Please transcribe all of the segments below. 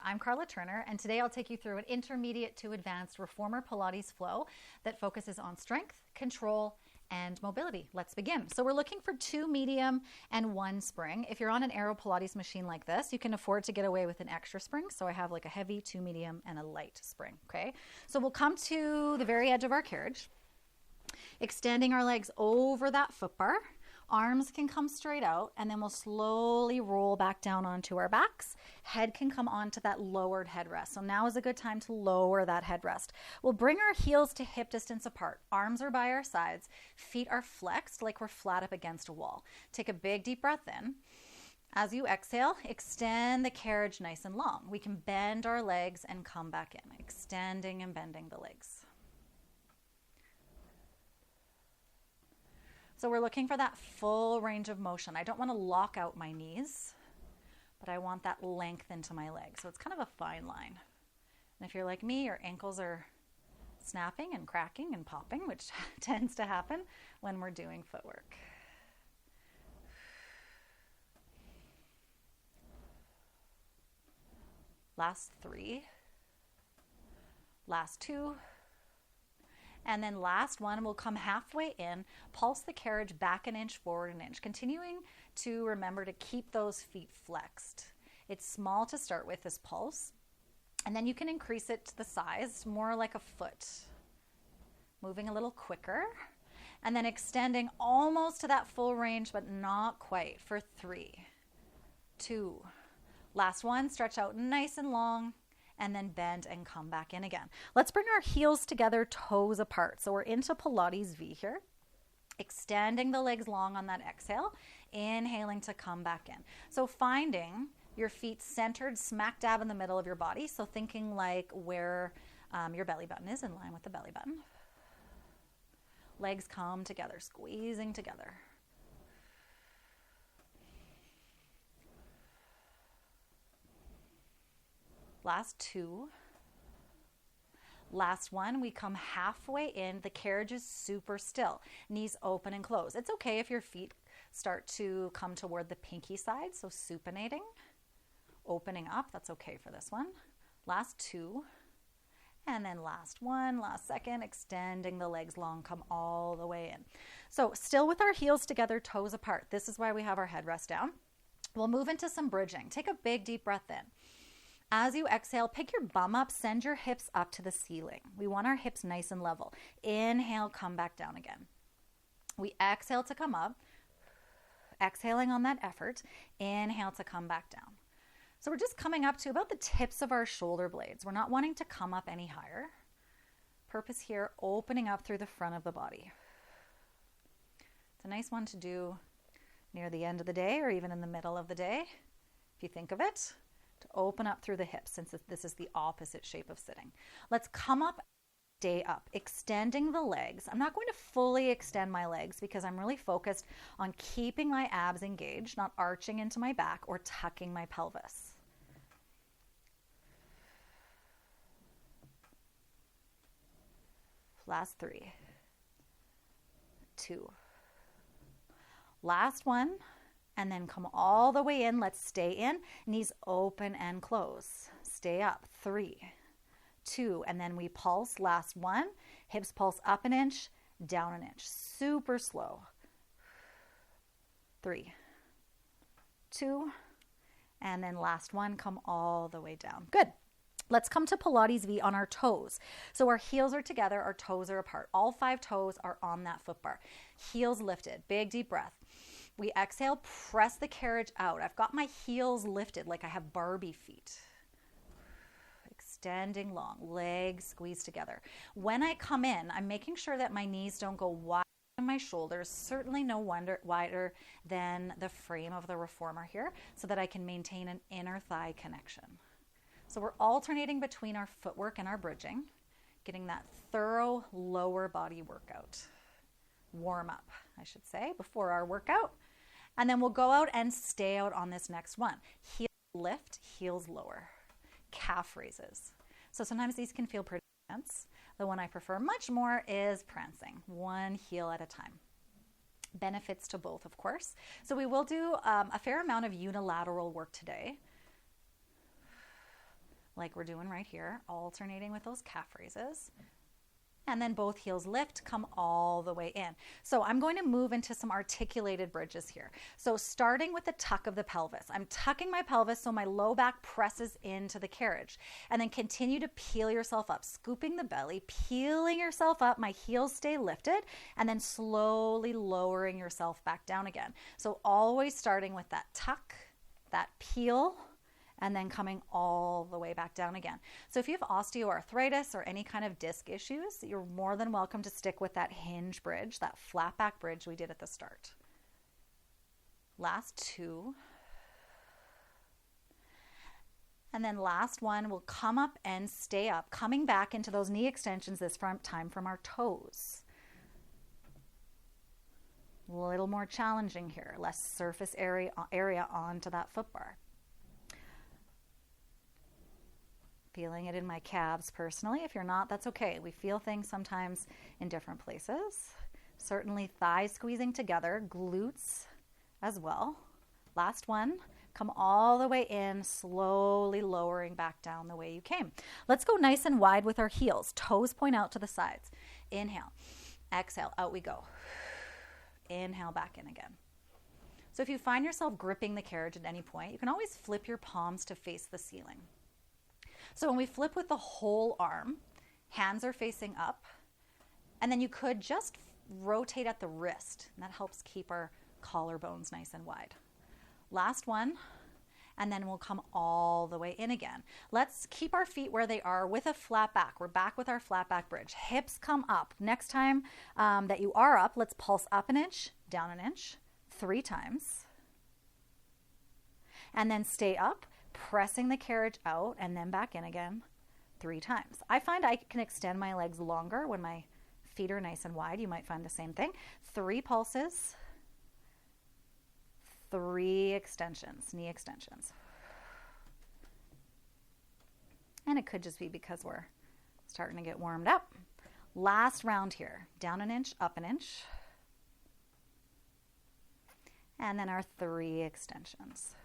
I'm Carla Turner, and today I'll take you through an intermediate to advanced reformer Pilates flow that focuses on strength, control, and mobility. Let's begin. So we're looking for 2 medium and 1 spring. If you're on an Aero Pilates machine like this, you can afford to get away with an extra spring. So I have like a heavy, 2 medium, and a light spring, okay? So we'll come to the very edge of our carriage, extending our legs over that foot bar. Arms can come straight out, and then we'll slowly roll back down onto our backs. Head can come onto that lowered headrest. So now is a good time to lower that headrest. We'll bring our heels to hip distance apart. Arms are by our sides. Feet are flexed like we're flat up against a wall. Take a big deep breath in. As you exhale, extend the carriage nice and long. We can bend our legs and come back in, extending and bending the legs. So we're looking for that full range of motion. I don't want to lock out my knees, but I want that length into my legs. So it's kind of a fine line. And if you're like me, your ankles are snapping and cracking and popping, which tends to happen when we're doing footwork. Last 3. Last 2. And then last one, we'll come halfway in, pulse the carriage back an inch, forward an inch, continuing to remember to keep those feet flexed. It's small to start with, this pulse, and then you can increase it to the size, more like a foot. Moving a little quicker, and then extending almost to that full range, but not quite, for 3, 2. Last one, stretch out nice and long, and then bend and come back in again. Let's bring our heels together, toes apart. So we're into Pilates V here. Extending the legs long on that exhale, inhaling to come back in. So finding your feet centered smack dab in the middle of your body. So thinking like where your belly button is, in line with the belly button. Legs come together, squeezing together. Last 2. Last one, we come halfway in. The carriage is super still. Knees open and close. It's okay if your feet start to come toward the pinky side, so supinating, opening up. That's okay for this one. Last 2. And then last one, last second, extending the legs long, come all the way in. So still with our heels together, toes apart. This is why we have our headrest down. We'll move into some bridging. Take a big deep breath in. As you exhale, pick your bum up, send your hips up to the ceiling. We want our hips nice and level. Inhale, come back down again. We exhale to come up, exhaling on that effort. Inhale to come back down. So we're just coming up to about the tips of our shoulder blades. We're not wanting to come up any higher. Purpose here, opening up through the front of the body. It's a nice one to do near the end of the day or even in the middle of the day, if you think of it. To open up through the hips, since this is the opposite shape of sitting. Let's come up, stay up, extending the legs. I'm not going to fully extend my legs because I'm really focused on keeping my abs engaged, not arching into my back or tucking my pelvis. Last 3, 2. Last one. And then come all the way in. Let's stay in. Knees open and close. Stay up. 3, 2. And then we pulse. Last one. Hips pulse up an inch, down an inch. Super slow. 3, 2. And then last one. Come all the way down. Good. Let's come to Pilates V on our toes. So our heels are together. Our toes are apart. All 5 toes are on that foot bar. Heels lifted. Big deep breath. We exhale, press the carriage out. I've got my heels lifted like I have Barbie feet. Extending long, legs squeezed together. When I come in, I'm making sure that my knees don't go wide in my shoulders, certainly no wider than the frame of the reformer here, so that I can maintain an inner thigh connection. So we're alternating between our footwork and our bridging, getting that thorough lower body workout. Warm up, I should say, before our workout. And then we'll go out and stay out on this next one. Heels lift, heels lower. Calf raises. So sometimes these can feel pretty intense. The one I prefer much more is prancing, one heel at a time. Benefits to both, of course. So we will do a fair amount of unilateral work today. like we're doing right here, alternating with those calf raises. And then both heels lift, come all the way in. So I'm going to move into some articulated bridges here. So starting with the tuck of the pelvis. I'm tucking my pelvis so my low back presses into the carriage. And then continue to peel yourself up, scooping the belly, peeling yourself up. My heels stay lifted, and then slowly lowering yourself back down again. So always starting with that tuck, that peel, and then coming all the way back down again. So if you have osteoarthritis or any kind of disc issues, you're more than welcome to stick with that hinge bridge, that flat back bridge we did at the start. Last two. And then last one, we'll come up and stay up, coming back into those knee extensions this time from our toes. A little more challenging here, less surface area onto that foot bar. Feeling it in my calves personally. If you're not, that's okay. We feel things sometimes in different places. Certainly thighs squeezing together, glutes as well. Last one. Come all the way in, slowly lowering back down the way you came. Let's go nice and wide with our heels. Toes point out to the sides. Inhale. Exhale. Out we go. Inhale, back in again. So if you find yourself gripping the carriage at any point, you can always flip your palms to face the ceiling. So when we flip with the whole arm, hands are facing up, and then you could just rotate at the wrist, and that helps keep our collarbones nice and wide. Last one, and then we'll come all the way in again. Let's keep our feet where they are with a flat back. We're back with our flat back bridge. Hips come up. Next time that you are up, let's pulse up an inch, down an inch, 3 times. And then stay up, pressing the carriage out and then back in again 3 times. I find I can extend my legs longer when my feet are nice and wide. You might find the same thing. 3 pulses, 3 extensions, knee extensions. And it could just be because we're starting to get warmed up. Last round here. Down an inch, up an inch. And then our 3 extensions.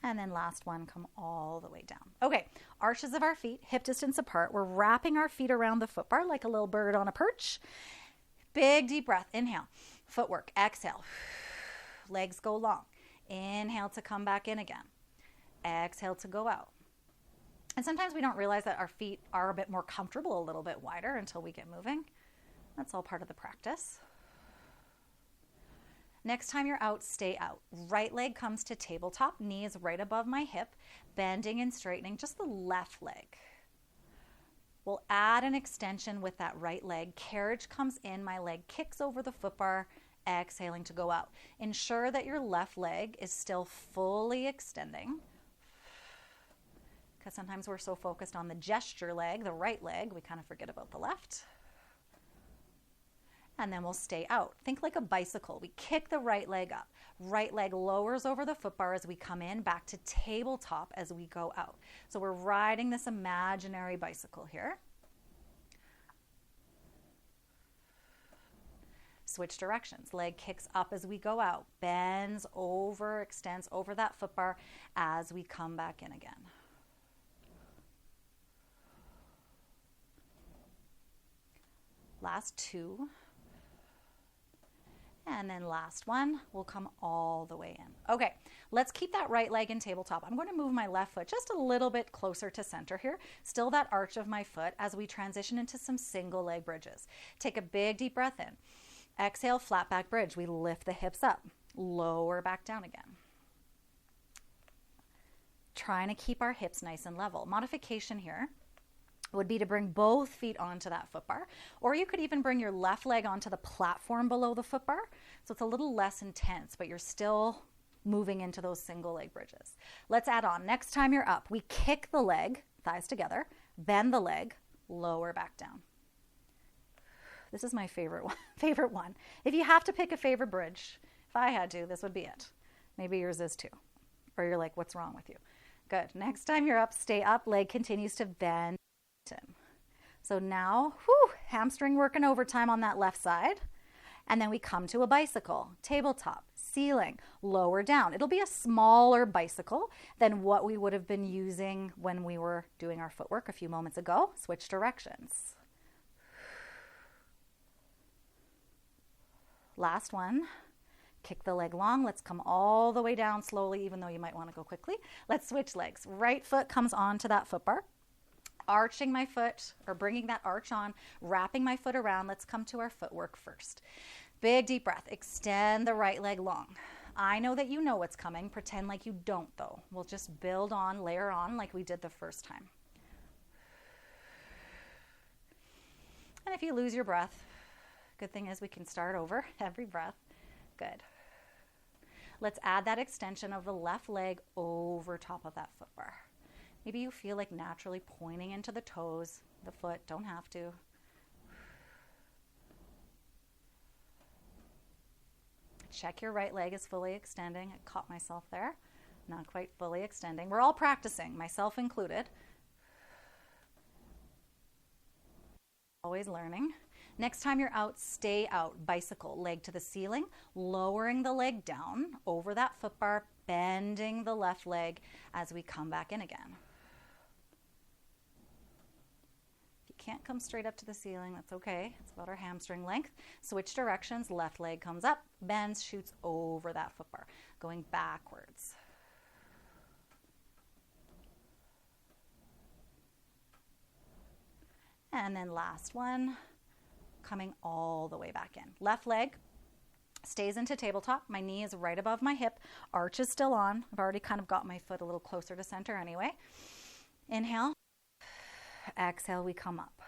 And then last one, come all the way down. Okay, arches of our feet, hip distance apart. We're wrapping our feet around the foot bar like a little bird on a perch. Big deep breath. Inhale. Footwork. Exhale. Legs go long. Inhale to come back in again. Exhale to go out. And sometimes we don't realize that our feet are a bit more comfortable, a little bit wider until we get moving. That's all part of the practice. Next time you're out, stay out. Right leg comes to tabletop, knees right above my hip, bending and straightening just the left leg. We'll add an extension with that right leg. Carriage comes in, my leg kicks over the foot bar, exhaling to go out. Ensure that your left leg is still fully extending, because sometimes we're so focused on the gesture leg, the right leg, we kind of forget about the left. And then we'll stay out. Think like a bicycle. We kick the right leg up. Right leg lowers over the foot bar as we come in, back to tabletop as we go out. So we're riding this imaginary bicycle here. Switch directions. Leg kicks up as we go out. Bends over, extends over that foot bar as we come back in again. Last 2. And then last one, we'll come all the way in. Okay, let's keep that right leg in tabletop. I'm going to move my left foot just a little bit closer to center here. Still that arch of my foot as we transition into some single leg bridges. Take a big deep breath in. Exhale, flat back bridge. We lift the hips up, lower back down again. Trying to keep our hips nice and level. Modification here would be to bring both feet onto that foot bar, or you could even bring your left leg onto the platform below the foot bar. So it's a little less intense, but you're still moving into those single leg bridges. Let's add on. Next time you're up, we kick the leg, thighs together, bend the leg, lower back down. This is my favorite one. If you have to pick a favorite bridge, if I had to, this would be it. Maybe yours is too. Or you're like, what's wrong with you? Good. Next time you're up, stay up, leg continues to bend. So now, hamstring working overtime on that left side. And then we come to a bicycle, tabletop, ceiling, lower down. It'll be a smaller bicycle than what we would have been using when we were doing our footwork a few moments ago. Switch directions. Last one. Kick the leg long. Let's come all the way down slowly, even though you might want to go quickly. Let's switch legs. Right foot comes onto that foot bar. Arching my foot, or bringing that arch on, wrapping my foot around. Let's come to our footwork first. Big deep breath. Extend the right leg long. I know that you know what's coming. Pretend like you don't, though. We'll just build on, layer on like we did the first time. And if you lose your breath, good thing is we can start over every breath. Good. Let's add that extension of the left leg over top of that foot bar. Maybe you feel like naturally pointing into the toes, the foot, don't have to. Check your right leg is fully extending. I caught myself there. Not quite fully extending. We're all practicing, myself included. Always learning. Next time you're out, stay out. Bicycle, leg to the ceiling, lowering the leg down over that foot bar, bending the left leg as we come back in again. If you can't come straight up to the ceiling, that's okay. It's about our hamstring length. Switch directions, left leg comes up, bends, shoots over that foot bar, going backwards. And then last one, coming all the way back in. Left leg stays into tabletop. My knee is right above my hip. Arch is still on. I've already kind of got my foot a little closer to center anyway. Inhale. Exhale, we come up.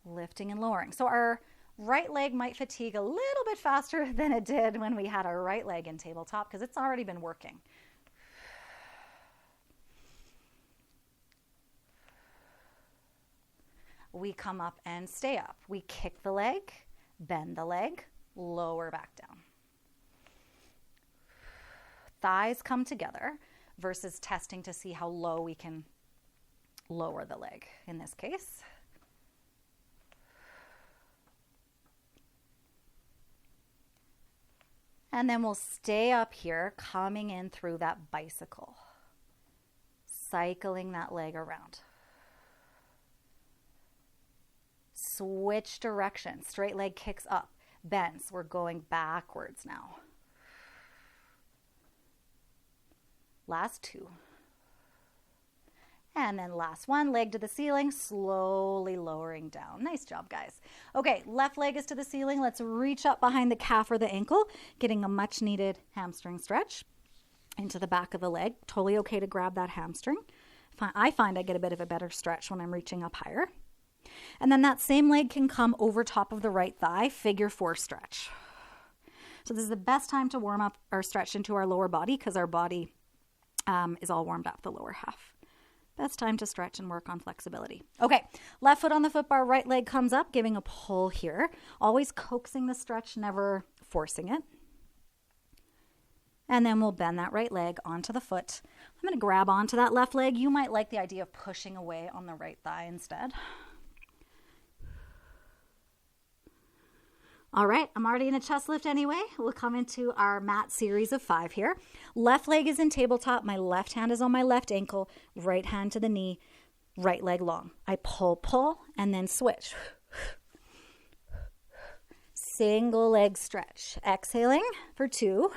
Lifting and lowering. So our right leg might fatigue a little bit faster than it did when we had our right leg in tabletop because it's already been working. We come up and stay up. We kick the leg, bend the leg, lower back down. Thighs come together versus testing to see how low we can lower the leg in this case. And then we'll stay up here, coming in through that bicycle, cycling that leg around. Switch direction. Straight leg kicks up, bends. We're going backwards now. Last two. And then last one, leg to the ceiling, slowly lowering down. Nice job, guys. Okay, left leg is to the ceiling. Let's reach up behind the calf or the ankle, getting a much needed hamstring stretch into the back of the leg. Totally okay to grab that hamstring. I find I get a bit of a better stretch when I'm reaching up higher. And then that same leg can come over top of the right thigh, figure four stretch. So this is the best time to warm up or stretch into our lower body because our body is all warmed up, the lower half. Best time to stretch and work on flexibility. Okay, left foot on the foot bar, right leg comes up, giving a pull here. Always coaxing the stretch, never forcing it. And then we'll bend that right leg onto the foot. I'm going to grab onto that left leg. You might like the idea of pushing away on the right thigh instead. All right, I'm already in a chest lift anyway. We'll come into our mat series of 5 here. Left leg is in tabletop. My left hand is on my left ankle, right hand to the knee, right leg long. I pull, and then switch. Single leg stretch. Exhaling for 2.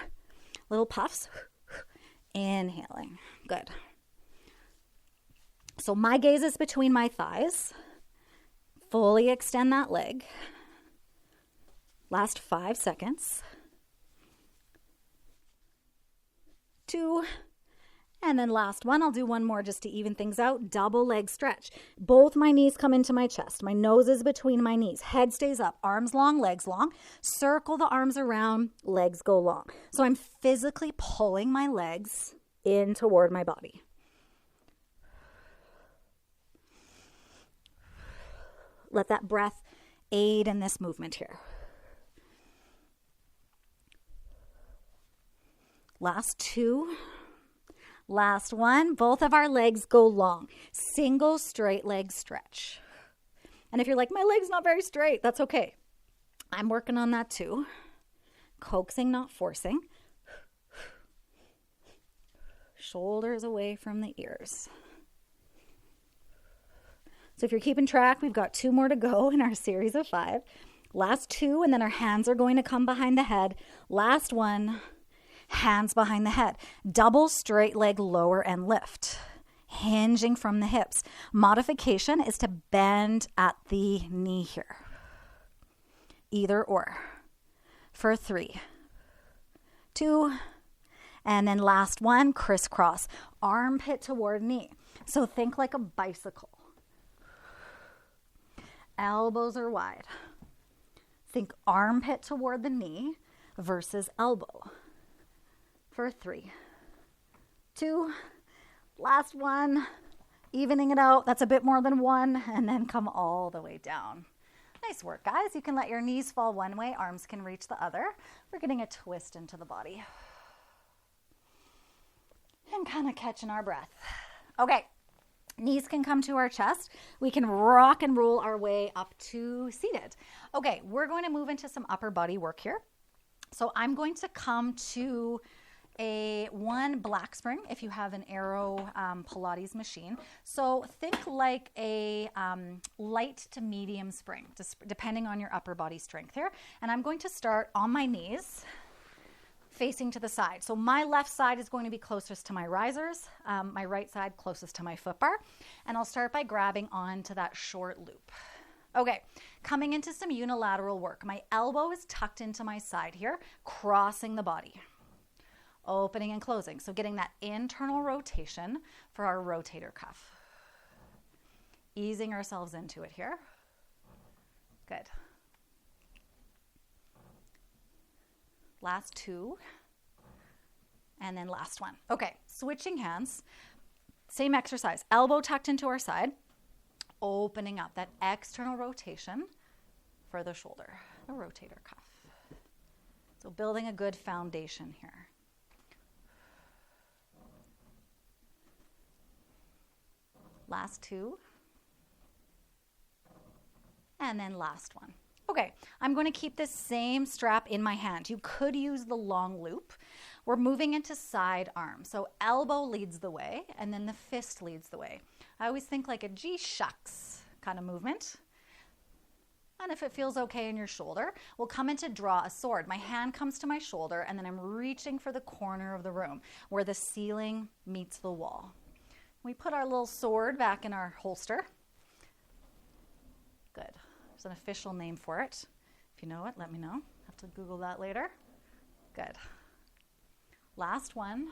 Little puffs. Inhaling. Good. So my gaze is between my thighs. Fully extend that leg. Last 5 seconds. 2. And then last one. I'll do one more just to even things out. Double leg stretch. Both my knees come into my chest. My nose is between my knees. Head stays up. Arms long, legs long. Circle the arms around. Legs go long. So I'm physically pulling my legs in toward my body. Let that breath aid in this movement here. Last 2. Last one. Both of our legs go long. Single straight leg stretch. And if you're like, my leg's not very straight, that's okay. I'm working on that too. Coaxing, not forcing. Shoulders away from the ears. So if you're keeping track, we've got 2 more to go in our series of 5. Last 2, and then our hands are going to come behind the head. Last one, hands behind the head. Double straight leg lower and lift, hinging from the hips. Modification is to bend at the knee here. Either or. For 3, 2, and then last one, crisscross. Armpit toward knee. So think like a bicycle. Elbows are wide. Think armpit toward the knee versus elbow. For 3, 2, last one, evening it out. That's a bit more than 1, and then come all the way down. Nice work, guys. You can let your knees fall one way, arms can reach the other. We're getting a twist into the body. And kind of catching our breath. Okay. Knees can come to our chest. We can rock and roll our way up to seated. Okay, we're going to move into some upper body work here. So I'm going to come to one black spring if you have an Aero Pilates machine. So think like a light to medium spring, depending on your upper body strength here. And I'm going to start on my knees, facing to the side. So my left side is going to be closest to my risers, my right side closest to my foot bar. And I'll start by grabbing onto that short loop. Okay, coming into some unilateral work. My elbow is tucked into my side here, crossing the body. Opening and closing. So getting that internal rotation for our rotator cuff. Easing ourselves into it here. Good. Last 2, and then last one. Okay, switching hands, same exercise. Elbow tucked into our side, opening up that external rotation for the shoulder, the rotator cuff. So building a good foundation here. Last 2, and then last one. Okay, I'm going to keep this same strap in my hand. You could use the long loop. We're moving into side arm. So elbow leads the way, and then the fist leads the way. I always think like a gee shucks kind of movement. And if it feels okay in your shoulder, we'll come into draw a sword. My hand comes to my shoulder, and then I'm reaching for the corner of the room where the ceiling meets the wall. We put our little sword back in our holster. Good. There's an official name for it. If you know it, let me know. Have to Google that later. Good. Last one,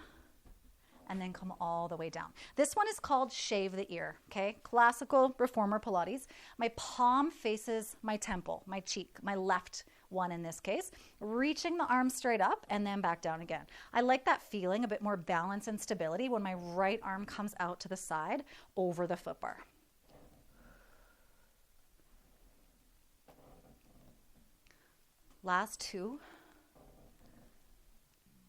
and then come all the way down. This one is called shave the ear, okay? Classical reformer Pilates. My palm faces my temple, my cheek, my left one in this case, reaching the arm straight up and then back down again. I like that feeling, a bit more balance and stability when my right arm comes out to the side over the foot bar. Last 2,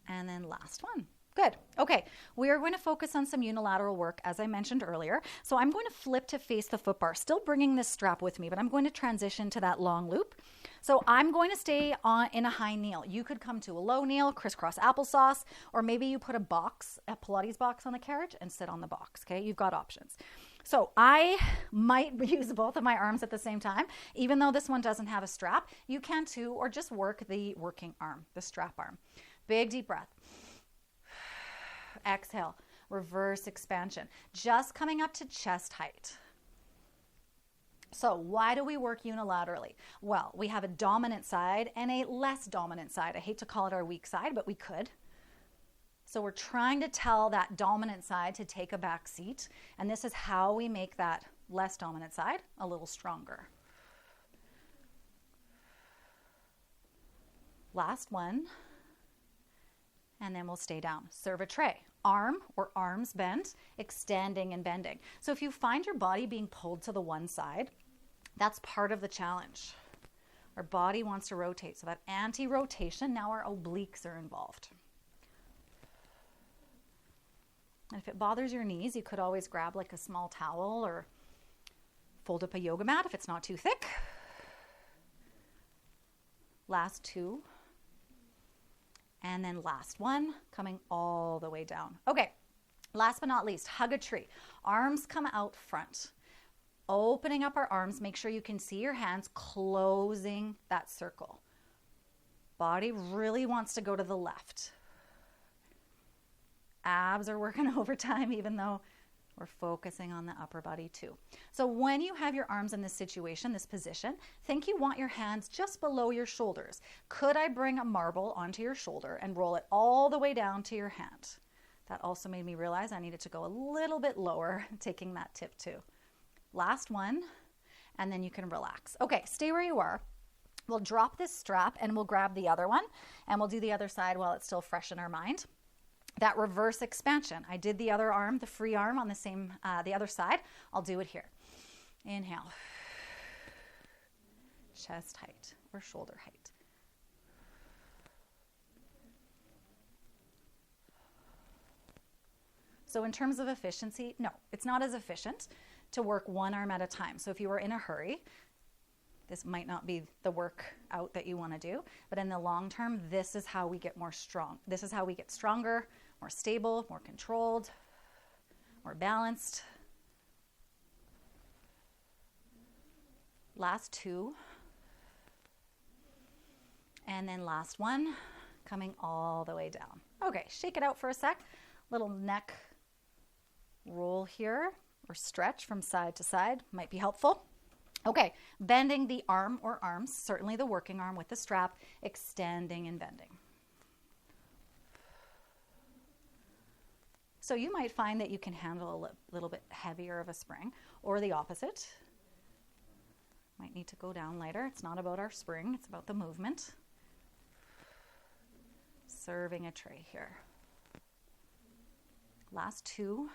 and then last one. Good. Okay, we are going to focus on some unilateral work, as I mentioned earlier. So I'm going to flip to face the foot bar, still bringing this strap with me, but I'm going to transition to that long loop. So I'm going to stay in a high kneel. You could come to a low kneel, crisscross applesauce, or maybe you put a Pilates box on the carriage and sit on the box, okay? You've got options. So I might use both of my arms at the same time. Even though this one doesn't have a strap, you can too, or just work the working arm, the strap arm. Big deep breath. Exhale, reverse expansion. Just coming up to chest height. So why do we work unilaterally? Well, we have a dominant side and a less dominant side. I hate to call it our weak side, but we could. So we're trying to tell that dominant side to take a back seat, and this is how we make that less dominant side a little stronger. Last one, and then we'll stay down. Serve a tray. Arm or arms bent, extending and bending. So if you find your body being pulled to the one side, that's part of the challenge. Our body wants to rotate, so that anti-rotation, now our obliques are involved. And if it bothers your knees, you could always grab like a small towel or fold up a yoga mat if it's not too thick. Last 2, And then last one, coming all the way down. Okay, last but not least, hug a tree. Arms come out front. Opening up our arms, make sure you can see your hands closing that circle. Body really wants to go to the left. Abs are working overtime, even though we're focusing on the upper body too. So when you have your arms in this situation, this position, think you want your hands just below your shoulders. Could I bring a marble onto your shoulder and roll it all the way down to your hand? That also made me realize I needed to go a little bit lower, taking that tip too. Last one, and then you can relax. Okay, stay where you are. We'll drop this strap and we'll grab the other one, and we'll do the other side while it's still fresh in our mind. That reverse expansion. I did the other arm, the free arm on the other side. I'll do it here. Inhale. Chest height or shoulder height. So in terms of efficiency, no, it's not as efficient to work one arm at a time. So if you were in a hurry, this might not be the workout that you want to do, but in the long term, this is how we get more strong. This is how we get stronger, more stable, more controlled, more balanced. Last two. And then last one, coming all the way down. Okay, shake it out for a sec. Little neck roll here, or stretch from side to side might be helpful. Okay, bending the arm or arms, certainly the working arm with the strap, extending and bending. So you might find that you can handle a little bit heavier of a spring, or the opposite. Might need to go down lighter. It's not about our spring, it's about the movement. Serving a tray here. Last two.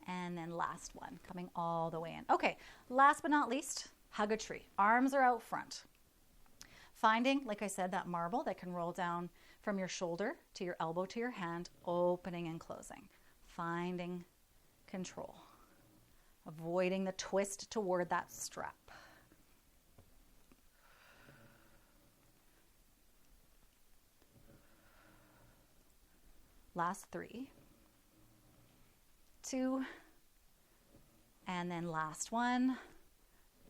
And then last one, coming all the way in. Okay, last but not least, hug a tree. Arms are out front. Finding, like I said, that marble that can roll down from your shoulder to your elbow to your hand, opening and closing. Finding control. Avoiding the twist toward that strap. Last three. Two, and then last one.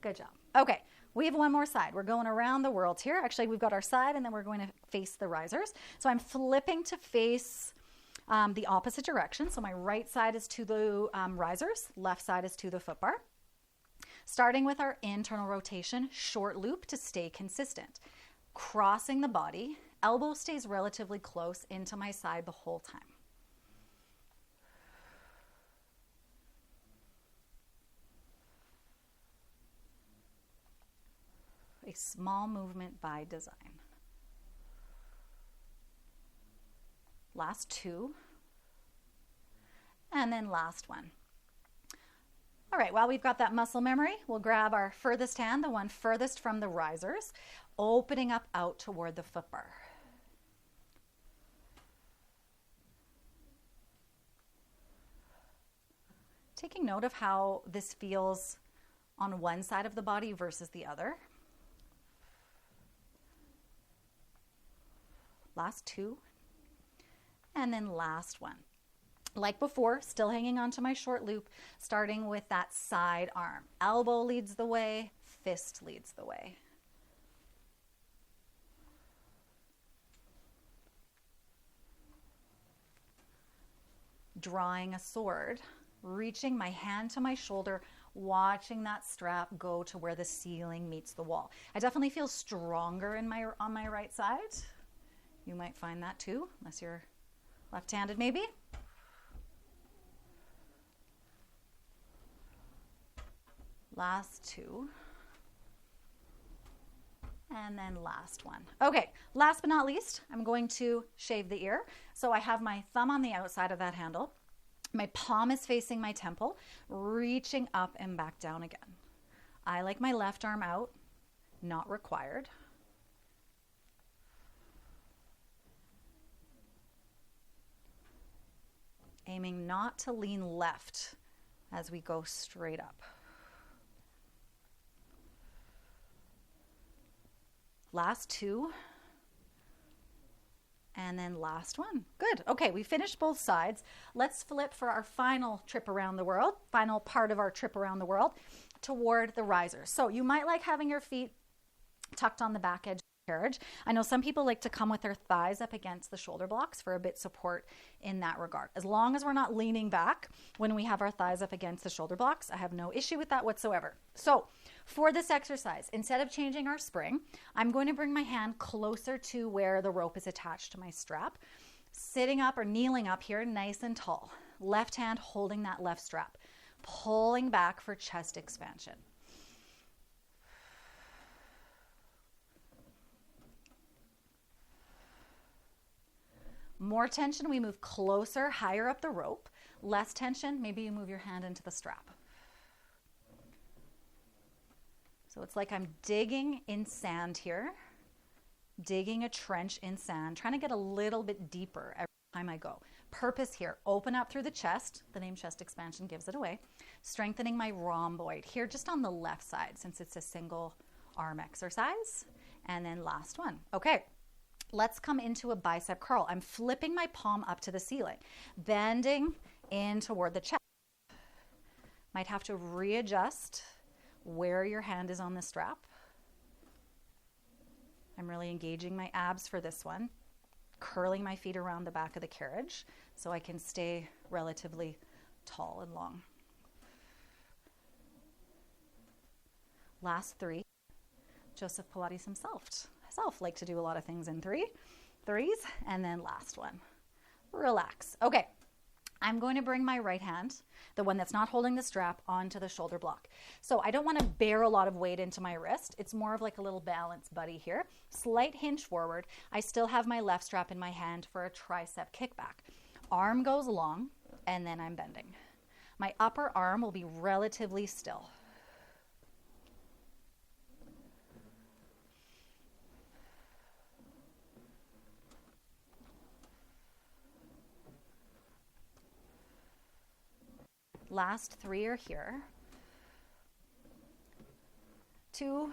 Good job. Okay, we have one more side. We're going around the world here. Actually, we've got our side, and then we're going to face the risers. So I'm flipping to face the opposite direction. So my right side is to the risers, left side is to the foot bar. Starting with our internal rotation, short loop to stay consistent. Crossing the body, elbow stays relatively close into my side the whole time. A small movement by design. Last two. And then last one. All right, while we've got that muscle memory, we'll grab our furthest hand, the one furthest from the risers, opening up out toward the foot bar. Taking note of how this feels on one side of the body versus the other. Last two, and then last one. Like before, still hanging onto my short loop, starting with that side arm. Elbow leads the way, fist leads the way. Drawing a sword, reaching my hand to my shoulder, watching that strap go to where the ceiling meets the wall. I definitely feel stronger on my right side. You might find that too, unless you're left-handed maybe. Last two. And then last one. Okay, last but not least, I'm going to shave the ear. So I have my thumb on the outside of that handle. My palm is facing my temple, reaching up and back down again. I like my left arm out, not required. Aiming not to lean left as we go straight up. Last two. And then last one. Good. Okay, we finished both sides. Let's flip for our final trip around the world, final part of our trip around the world, toward the riser. So you might like having your feet tucked on the back edge of the carriage. I know some people like to come with their thighs up against the shoulder blocks for a bit support in that regard. As long as we're not leaning back when we have our thighs up against the shoulder blocks, I have no issue with that whatsoever. So for this exercise, instead of changing our spring, I'm going to bring my hand closer to where the rope is attached to my strap, sitting up or kneeling up here nice and tall. Left hand holding that left strap, pulling back for chest expansion. More tension, we move closer, higher up the rope. Less tension, maybe you move your hand into the strap. So it's like I'm digging in sand here, digging a trench in sand, trying to get a little bit deeper every time I go. Purpose here, open up through the chest. The name chest expansion gives it away. Strengthening my rhomboid here just on the left side since it's a single arm exercise. And then last one. Okay. Let's come into a bicep curl. I'm flipping my palm up to the ceiling, bending in toward the chest. Might have to readjust where your hand is on the strap. I'm really engaging my abs for this one, curling my feet around the back of the carriage so I can stay relatively tall and long. Last three. Joseph Pilates himself like to do a lot of things in threes. And then last one, relax. Okay, I'm going to bring my right hand, the one that's not holding the strap, onto the shoulder block. So I don't want to bear a lot of weight into my wrist. It's more of like a little balance buddy here. Slight hinge forward. I still have my left strap in my hand for a tricep kickback. Arm goes long, and then I'm bending. My upper arm will be relatively still. Last three are here. 2,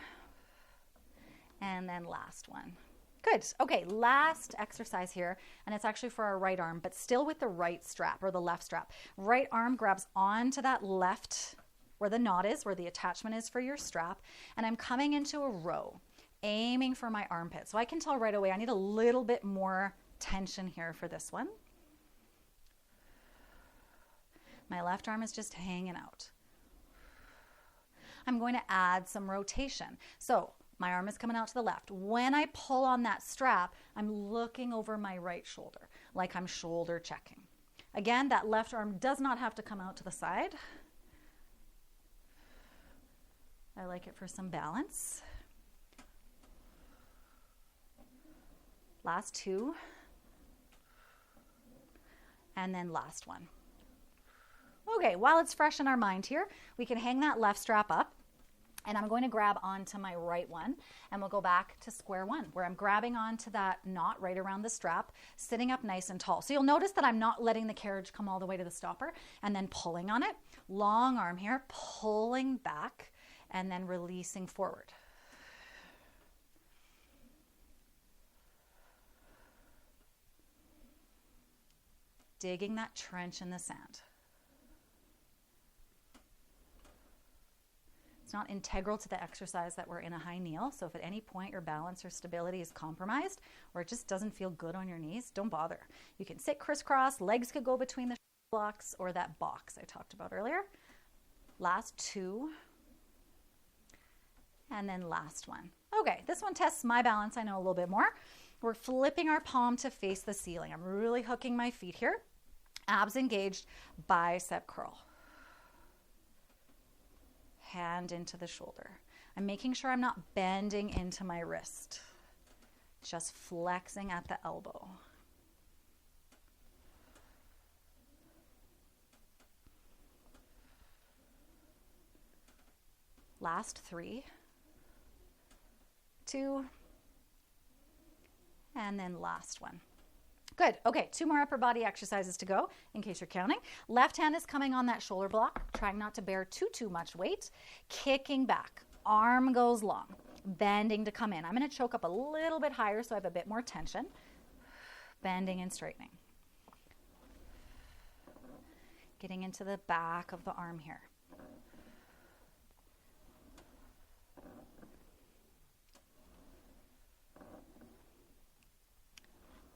and then last one. Good. Okay, last exercise here, and it's actually for our right arm, but still with the right strap or the left strap. Right arm grabs onto that left, where the knot is, where the attachment is for your strap, and I'm coming into a row, aiming for my armpit. So I can tell right away I need a little bit more tension here for this one. My left arm is just hanging out. I'm going to add some rotation. So my arm is coming out to the left. When I pull on that strap, I'm looking over my right shoulder, like I'm shoulder checking. Again, that left arm does not have to come out to the side. I like it for some balance. Last two. And then last one. Okay, while it's fresh in our mind here, we can hang that left strap up, and I'm going to grab onto my right one, and we'll go back to square one, where I'm grabbing onto that knot right around the strap, sitting up nice and tall. So you'll notice that I'm not letting the carriage come all the way to the stopper and then pulling on it. Long arm here, pulling back, and then releasing forward. Digging that trench in the sand. It's not integral to the exercise that we're in a high kneel. So if at any point your balance or stability is compromised or it just doesn't feel good on your knees, don't bother. You can sit crisscross, legs could go between the blocks or that box I talked about earlier. Last two. And then last one. Okay, this one tests my balance, I know, a little bit more. We're flipping our palm to face the ceiling. I'm really hooking my feet here. Abs engaged, bicep curl. Hand into the shoulder. I'm making sure I'm not bending into my wrist. Just flexing at the elbow. Last three. 2. And then last one. Good. Okay, 2 more upper body exercises to go in case you're counting. Left hand is coming on that shoulder block, trying not to bear too much weight. Kicking back. Arm goes long. Bending to come in. I'm going to choke up a little bit higher so I have a bit more tension. bending and straightening. Getting into the back of the arm here.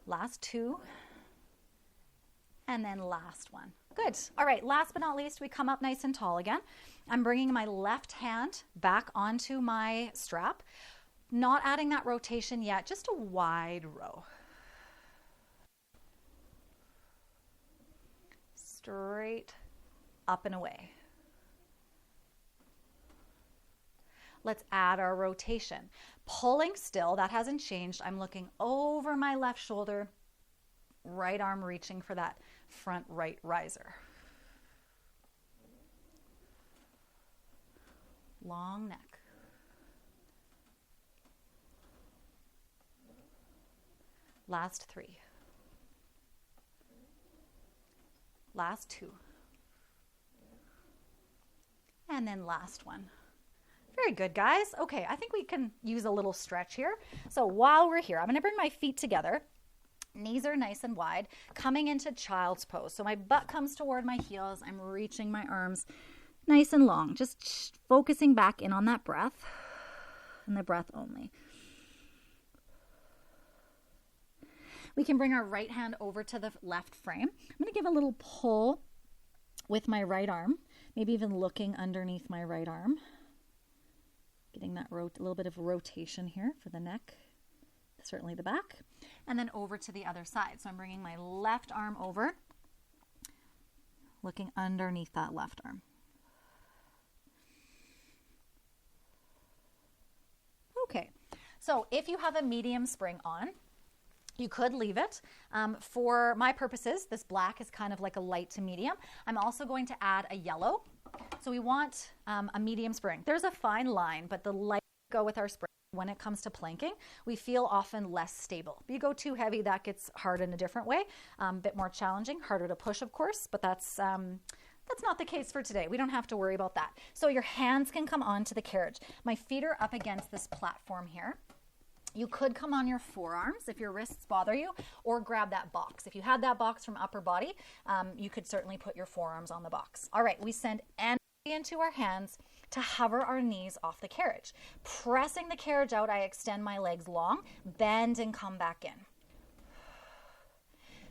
Last two. And then last one. Good. All right, last but not least, we come up nice and tall again. I'm bringing my left hand back onto my strap. Not adding that rotation yet, just a wide row. Straight up and away. Let's add our rotation. Pulling still, that hasn't changed. I'm looking over my left shoulder, right arm reaching for that front right riser. Long neck. Last three. Last two. And then last one. Very good, guys. Okay, I think we can use a little stretch here. So while we're here, I'm going to bring my feet together. Knees are nice and wide, coming into child's pose. So my butt comes toward my heels. I'm reaching my arms nice and long, just focusing back in on that breath and the breath only. We can bring our right hand over to the left frame. I'm going to give a little pull with my right arm, maybe even looking underneath my right arm. Getting that little bit of rotation here for the neck, certainly the back. And then over to the other side. So I'm bringing my left arm over, looking underneath that left arm. Okay, so if you have a medium spring on, you could leave it. For my purposes, this black is kind of like a light to medium. I'm also going to add a yellow. So we want a medium spring. There's a fine line, but the light go with our spring. When it comes to planking, we feel often less stable. If you go too heavy, that gets hard in a different way, a bit more challenging, harder to push, of course, but that's not the case for today. We don't have to worry about that. So your hands can come onto the carriage. My feet are up against this platform here. You could come on your forearms if your wrists bother you, or grab that box. If you had that box from upper body, you could certainly put your forearms on the box. All right, we send energy into our hands to hover our knees off the carriage. Pressing the carriage out, I extend my legs long, bend and come back in.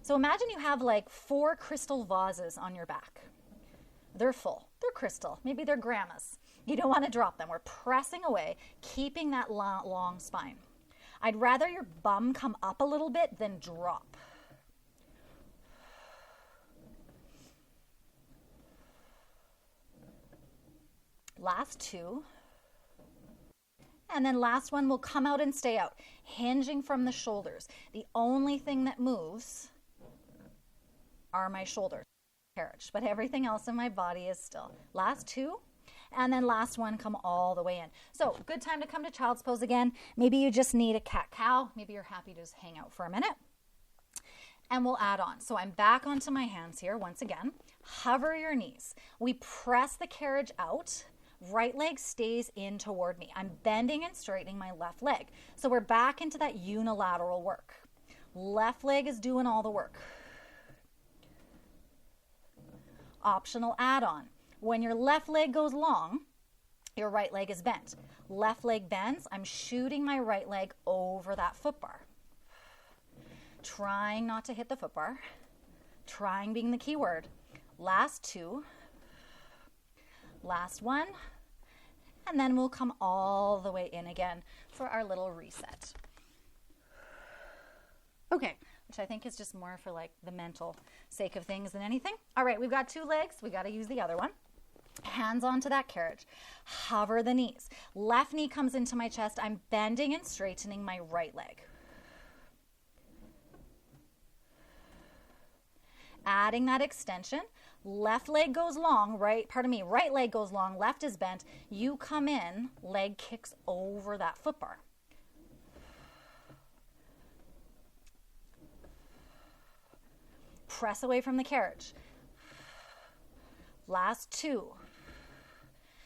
So imagine you have like 4 crystal vases on your back. They're full, they're crystal, maybe they're grandma's. You don't want to drop them. We're pressing away, keeping that long spine. I'd rather your bum come up a little bit than drop. Last 2. And then last one will come out and stay out, hinging from the shoulders. The only thing that moves are my shoulders, carriage, but everything else in my body is still. Last 2. And then last one, come all the way in. So good time to come to child's pose again. Maybe you just need a cat-cow. Maybe you're happy to just hang out for a minute. And we'll add on. So I'm back onto my hands here once again. Hover your knees. We press the carriage out. Right leg stays in toward me. I'm bending and straightening my left leg. So we're back into that unilateral work. Left leg is doing all the work. Optional add-on. When your left leg goes long, your right leg is bent. Left leg bends, I'm shooting my right leg over that foot bar. Trying not to hit the foot bar. Trying being the key word. Last 2. Last 1. And then we'll come all the way in again for our little reset. Okay, which I think is just more for like the mental sake of things than anything. All right, we've got 2 legs. We got to use the other one. Hands onto that carriage. Hover the knees. Left knee comes into my chest. I'm bending and straightening my right leg. Adding that extension. Left leg goes long, right leg goes long, left is bent. You come in, leg kicks over that foot bar. Press away from the carriage. Last 2.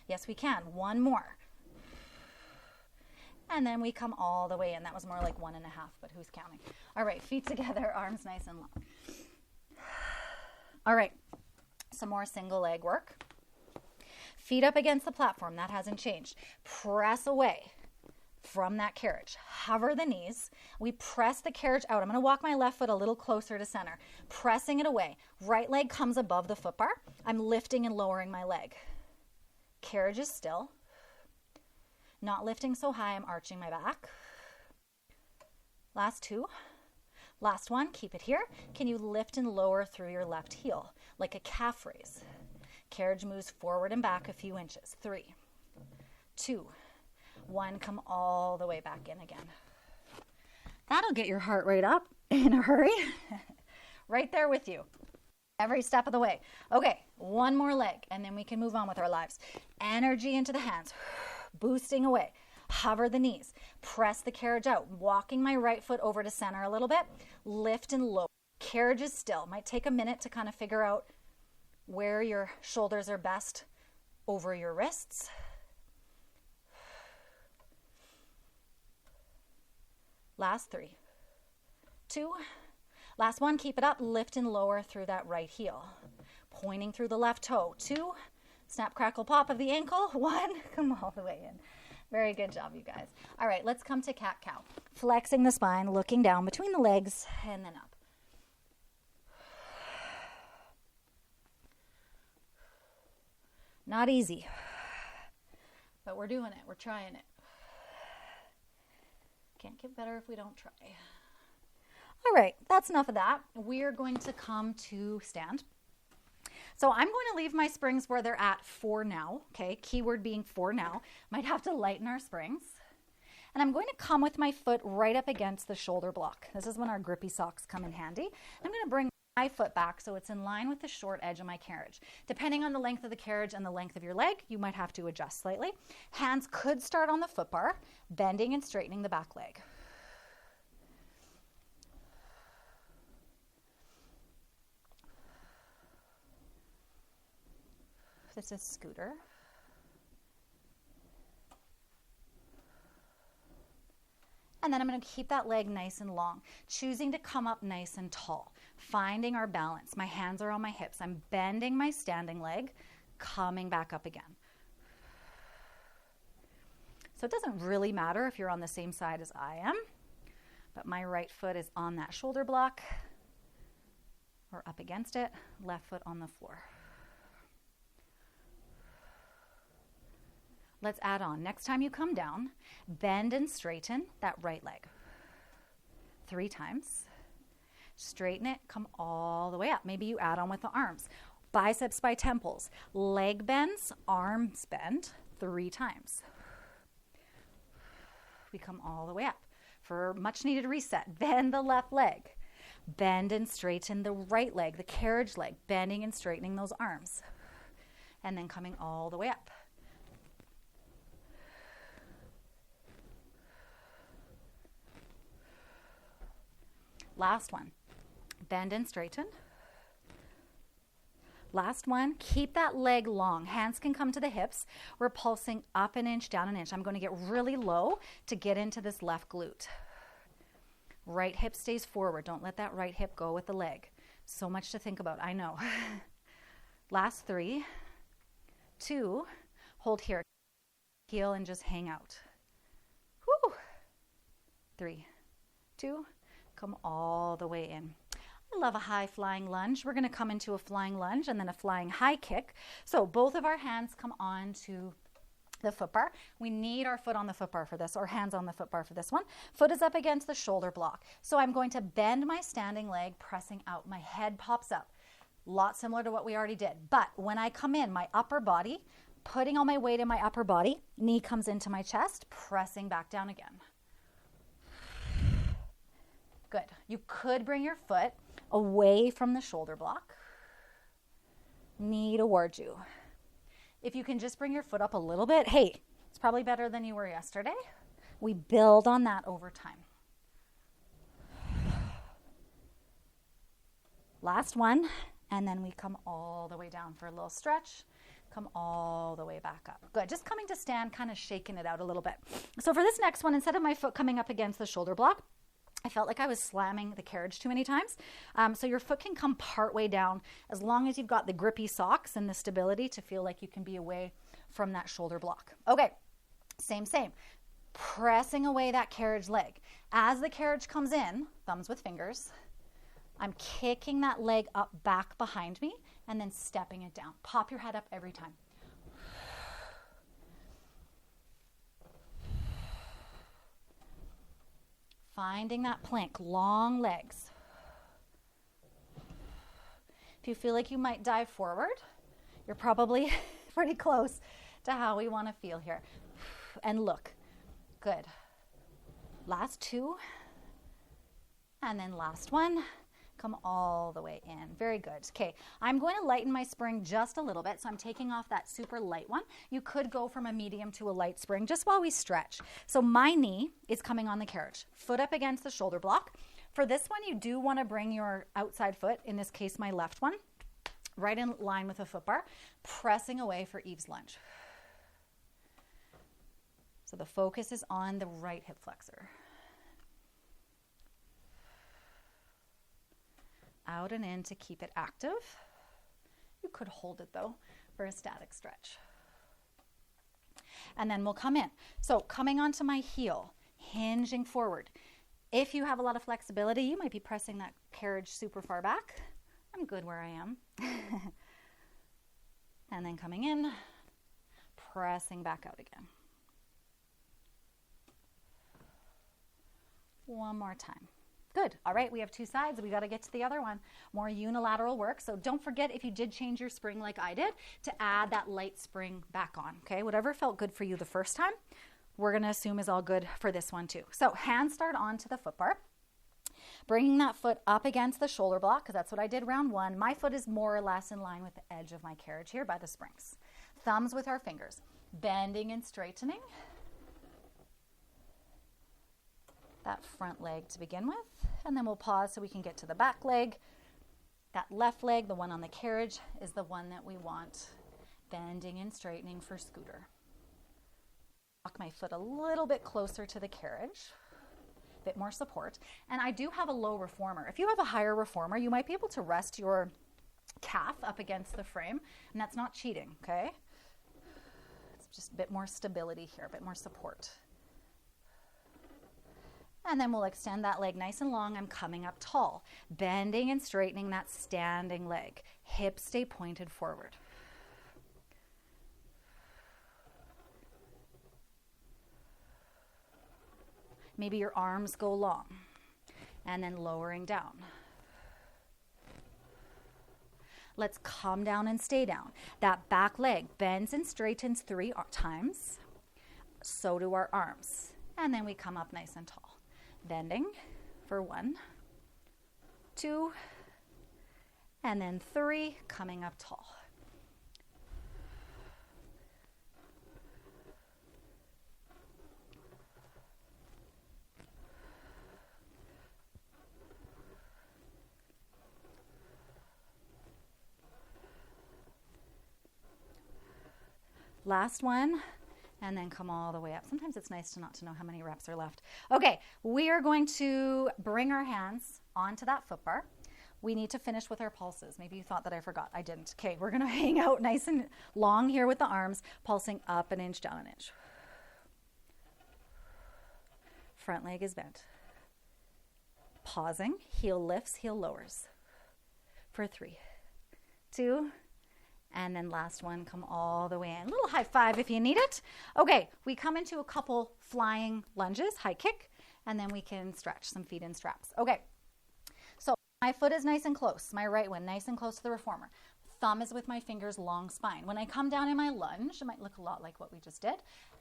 Yes, we can. 1 more. And then we come all the way in. That was more like 1.5, but who's counting? All right, feet together, arms nice and long. All right, some more single leg work. Feet up against the platform, that hasn't changed. Press away from that carriage. Hover the knees. We press the carriage out. I'm going to walk my left foot a little closer to center, pressing it away. Right leg comes above the foot bar. I'm lifting and lowering my leg. Carriage is still. Not lifting so high, I'm arching my back. Last two. Last one, keep it here. Can you lift and lower through your left heel like a calf raise? Carriage moves forward and back a few inches. 3, 2, 1. Come all the way back in again. That'll get your heart rate up in a hurry. Right there with you. Every step of the way. Okay, one more leg, and then we can move on with our lives. Energy into the hands. Boosting away. Hover the knees. Press the carriage out. Walking my right foot over to center a little bit. Lift and lower. Carriage is still. Might take a minute to kind of figure out where your shoulders are best over your wrists. Last 3, 2, last one. Keep it up. Lift and lower through that right heel. Pointing through the left toe. 2, snap, crackle, pop of the ankle. 1, come all the way in. Very good job, you guys. All right, let's come to cat-cow. Flexing the spine, looking down between the legs, and then up. Not easy, but we're doing it. We're trying it. Can't get better if we don't try. All right, that's enough of that. We're going to come to stand. So I'm going to leave my springs where they're at for now, okay? Keyword being for now. Might have to lighten our springs. And I'm going to come with my foot right up against the shoulder block. This is when our grippy socks come in handy. I'm going to bring my foot back so it's in line with the short edge of my carriage. Depending on the length of the carriage and the length of your leg, you might have to adjust slightly. Hands could start on the foot bar, bending and straightening the back leg. This is scooter. And then I'm going to keep that leg nice and long, choosing to come up nice and tall, finding our balance. My hands are on my hips. I'm bending my standing leg, coming back up again. So it doesn't really matter if you're on the same side as I am, but my right foot is on that shoulder block or up against it, left foot on the floor. Let's add on. Next time you come down, bend and straighten that right leg. 3 times. Straighten it, come all the way up. Maybe you add on with the arms. Biceps by temples. Leg bends, arms bend 3 times. We come all the way up. For much needed reset, bend the left leg. Bend and straighten the right leg, the carriage leg, bending and straightening those arms. And then coming all the way up. Last one, bend and straighten. Last one, keep that leg long. Hands can come to the hips. We're pulsing up an inch, down an inch. I'm going to get really low to get into this left glute. Right hip stays forward. Don't let that right hip go with the leg. So much to think about, I know. Last 3, 2, hold here. Heel and just hang out. Whew. 3, 2, come all the way in. I love a high flying lunge. We're going to come into a flying lunge and then a flying high kick. So both of our hands come on to the foot bar. We need our foot on the foot bar for this, or hands on the foot bar for this one. Foot is up against the shoulder block. So I'm going to bend my standing leg, pressing out. My head pops up. A lot similar to what we already did. But when I come in, my upper body, putting all my weight in my upper body, knee comes into my chest, pressing back down again. Good. You could bring your foot away from the shoulder block, knee towards you. If you can just bring your foot up a little bit, hey, it's probably better than you were yesterday. We build on that over time. Last one, and then we come all the way down for a little stretch. Come all the way back up. Good. Just coming to stand, kind of shaking it out a little bit. So for this next one, instead of my foot coming up against the shoulder block, I felt like I was slamming the carriage too many times. So your foot can come part way down as long as you've got the grippy socks and the stability to feel like you can be away from that shoulder block. Okay, same. Pressing away that carriage leg. As the carriage comes in, thumbs with fingers, I'm kicking that leg up back behind me and then stepping it down. Pop your head up every time. Finding that plank, long legs. If you feel like you might dive forward, you're probably pretty close to how we want to feel here. And look, good. Last two, and then last one. Come all the way in. Very good. Okay, I'm going to lighten my spring just a little bit, so I'm taking off that super light one. You could go from a medium to a light spring just while we stretch. So my knee is coming on the carriage, foot up against the shoulder block. For this one, you do want to bring your outside foot, in this case my left one, right in line with a foot bar, pressing away for Eve's lunge. So the focus is on the right hip flexor. Out and in to keep it active. You could hold it though for a static stretch. And then we'll come in. So coming onto my heel, hinging forward. If you have a lot of flexibility, you might be pressing that carriage super far back. I'm good where I am. And then coming in, pressing back out again. One more time. Good. All right, we have two sides. We got to get to the other one. More unilateral work. So don't forget, if you did change your spring like I did, to add that light spring back on. Okay, whatever felt good for you the first time, we're going to assume is all good for this one too. So hands start onto the foot bar. Bringing that foot up against the shoulder block, because that's what I did round one. My foot is more or less in line with the edge of my carriage here by the springs. Thumbs with our fingers. Bending and straightening. That front leg to begin with, and then we'll pause so we can get to the back leg. That left leg, the one on the carriage, is the one that we want. Bending and straightening for scooter. Walk my foot a little bit closer to the carriage, a bit more support. And I do have a low reformer. If you have a higher reformer, you might be able to rest your calf up against the frame, and that's not cheating, okay? It's just a bit more stability here, a bit more support. And then we'll extend that leg nice and long. I'm coming up tall, bending and straightening that standing leg. Hips stay pointed forward. Maybe your arms go long and then lowering down. Let's come down and stay down. That back leg bends and straightens 3 times. So do our arms. And then we come up nice and tall. Bending for 1, 2, and then 3, coming up tall. Last one. And then come all the way up. Sometimes it's nice to not to know how many reps are left. Okay, we are going to bring our hands onto that foot bar. We need to finish with our pulses. Maybe you thought that I forgot. I didn't. Okay, we're going to hang out nice and long here with the arms, pulsing up an inch, down an inch. Front leg is bent. Pausing, heel lifts, heel lowers. For 3, 2, and then last one, come all the way in. A little high five if you need it. Okay, we come into a couple flying lunges, high kick, and then we can stretch some feet in straps. Okay, so my foot is nice and close. My right one, nice and close to the reformer. Thumb is with my fingers, long spine. When I come down in my lunge, it might look a lot like what we just did.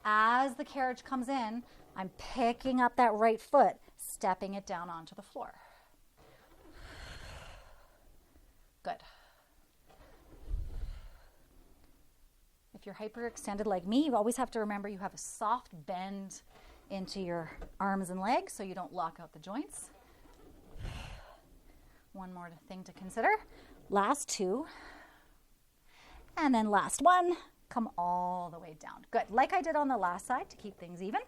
As the carriage comes in, I'm picking up that right foot, stepping it down onto the floor. Good. If you're hyperextended like me, you always have to remember you have a soft bend into your arms and legs so you don't lock out the joints. One more thing to consider. Last 2. And then last one, come all the way down. Good, like I did on the last side to keep things even.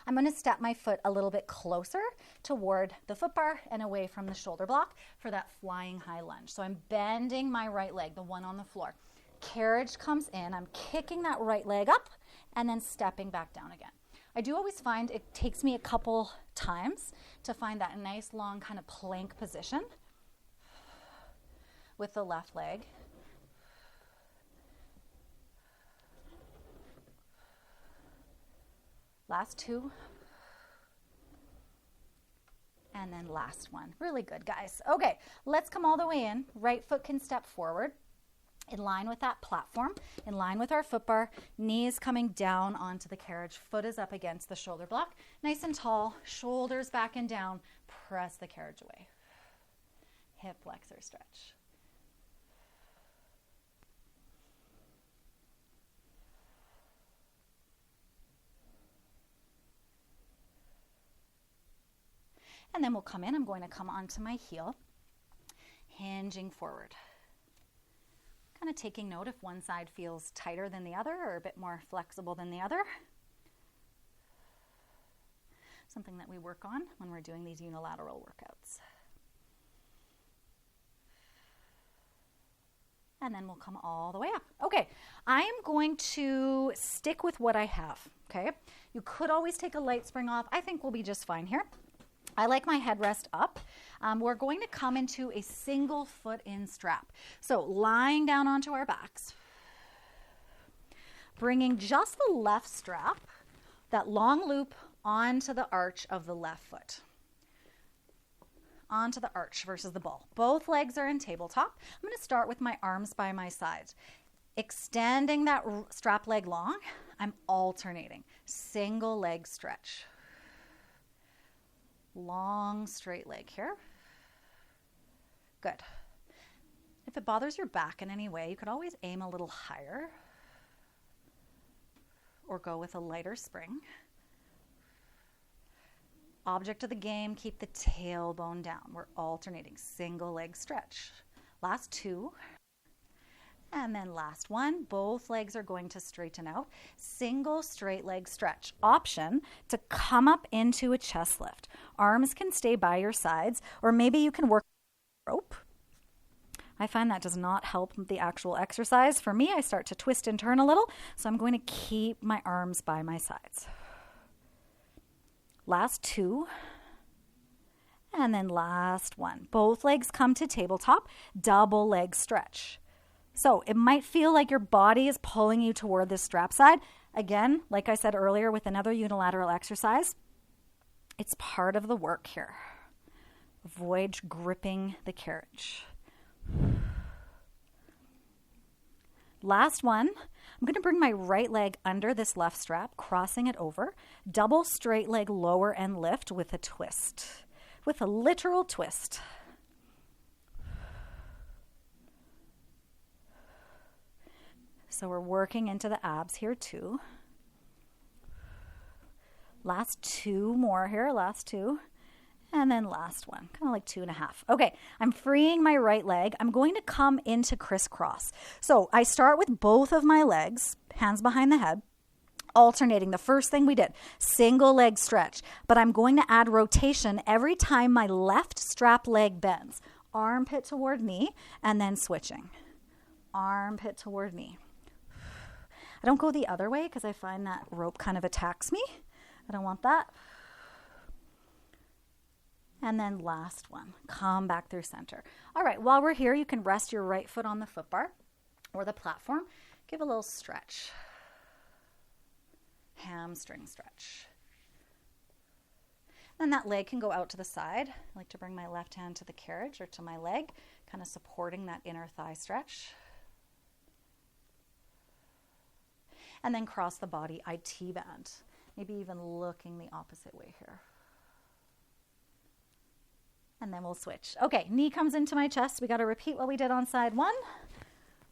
I'm going to step my foot a little bit closer toward the foot bar and away from the shoulder block for that flying high lunge. So I'm bending my right leg, the one on the floor. Carriage comes in, I'm kicking that right leg up and then stepping back down again. I do always find it takes me a couple times to find that nice long kind of plank position with the left leg. Last two. And then last one. Really good, guys. Okay, let's come all the way in. Right foot can step forward in line with that platform, in line with our foot bar, knees coming down onto the carriage, foot is up against the shoulder block, nice and tall, shoulders back and down, press the carriage away. Hip flexor stretch. And then we'll come in, I'm going to come onto my heel, hinging forward. Kind of taking note if one side feels tighter than the other or a bit more flexible than the other. Something that we work on when we're doing these unilateral workouts. And then we'll come all the way up. Okay, I am going to stick with what I have, okay? You could always take a light spring off. I think we'll be just fine here. I like my headrest up. We're going to come into a single foot in strap. So lying down onto our backs, bringing just the left strap, that long loop onto the arch of the left foot. Onto the arch versus the ball. Both legs are in tabletop. I'm going to start with my arms by my sides. Extending that strap leg long, I'm alternating. Single leg stretch. Long straight leg here. Good. If it bothers your back in any way, you could always aim a little higher or go with a lighter spring. Object of the game, keep the tailbone down. We're alternating single leg stretch. Last two. And then last one, both legs are going to straighten out. Single straight leg stretch. Option to come up into a chest lift. Arms can stay by your sides, or maybe you can work rope. I find that does not help the actual exercise. For me, I start to twist and turn a little, so I'm going to keep my arms by my sides. Last two. And then last one. Both legs come to tabletop, double leg stretch. So it might feel like your body is pulling you toward this strap side. Again, like I said earlier with another unilateral exercise, it's part of the work here. Avoid gripping the carriage. Last one, I'm going to bring my right leg under this left strap, crossing it over. Double straight leg lower and lift with a twist, with a literal twist. So we're working into the abs here too. Last two more here, last two. And then last one, kind of like 2.5. Okay, I'm freeing my right leg. I'm going to come into crisscross. So I start with both of my legs, hands behind the head, alternating. The first thing we did, single leg stretch. But I'm going to add rotation every time my left strap leg bends. Armpit toward knee, and then switching. Armpit toward knee. I don't go the other way because I find that rope kind of attacks me. I don't want that. And then last one, come back through center. All right, while we're here, you can rest your right foot on the foot bar or the platform. Give a little stretch. Hamstring stretch. Then that leg can go out to the side. I like to bring my left hand to the carriage or to my leg, kind of supporting that inner thigh stretch. And then cross the body, IT band. Maybe even looking the opposite way here. And then we'll switch. Okay, knee comes into my chest. We got to repeat what we did on side one.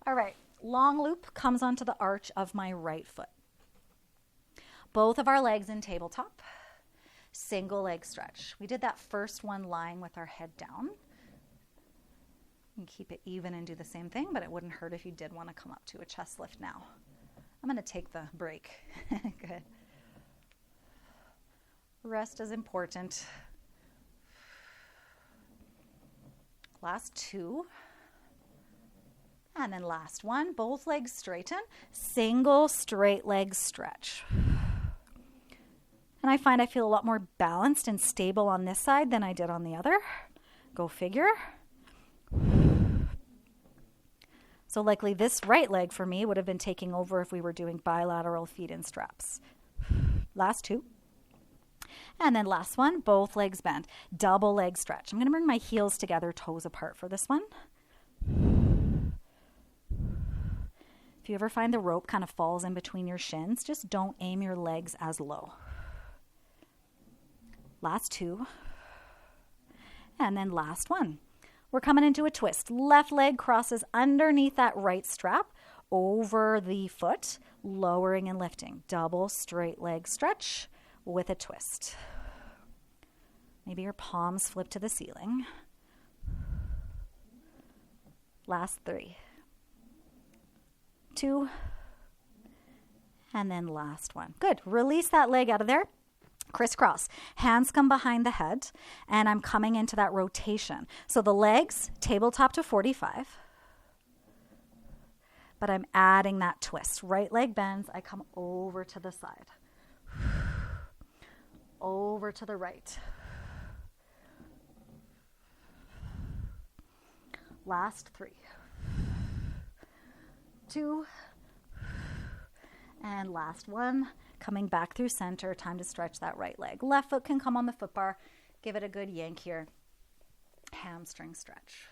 All right, long loop comes onto the arch of my right foot. Both of our legs in tabletop. Single leg stretch. We did that first one lying with our head down. You can keep it even and do the same thing, but it wouldn't hurt if you did want to come up to a chest lift now. I'm going to take the break. Good. Rest is important. Last 2. And then last one, both legs straighten, single straight leg stretch. And I find I feel a lot more balanced and stable on this side than I did on the other. Go figure. So likely this right leg for me would have been taking over if we were doing bilateral feet in straps. Last 2. And then last one, both legs bend. Double leg stretch. I'm going to bring my heels together, toes apart for this one. If you ever find the rope kind of falls in between your shins, just don't aim your legs as low. Last 2. And then last one. We're coming into a twist. Left leg crosses underneath that right strap over the foot, lowering and lifting. Double straight leg stretch with a twist. Maybe your palms flip to the ceiling. Last 3. 2. And then last one. Good. Release that leg out of there. Crisscross. Hands come behind the head, and I'm coming into that rotation. So the legs, tabletop to 45. But I'm adding that twist. Right leg bends. I come over to the side. Over to the right. Last 3. 2. And last one. Coming back through center. Time to stretch that right leg. Left foot can come on the foot bar. Give it a good yank here. Hamstring stretch.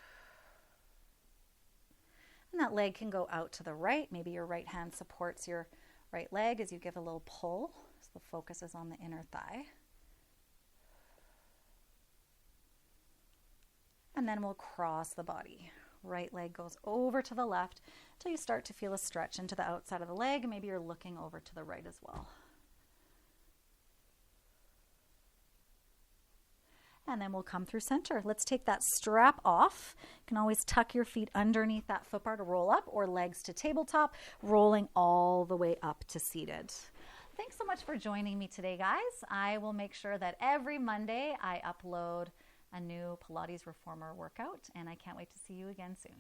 And that leg can go out to the right. Maybe your right hand supports your right leg as you give a little pull. So the focus is on the inner thigh. And then we'll cross the body. Right leg goes over to the left until you start to feel a stretch into the outside of the leg. Maybe you're looking over to the right as well. And then we'll come through center. Let's take that strap off. You can always tuck your feet underneath that foot bar to roll up, or legs to tabletop, rolling all the way up to seated. Thanks so much for joining me today, guys. I will make sure that every Monday I upload a new Pilates Reformer workout, and I can't wait to see you again soon.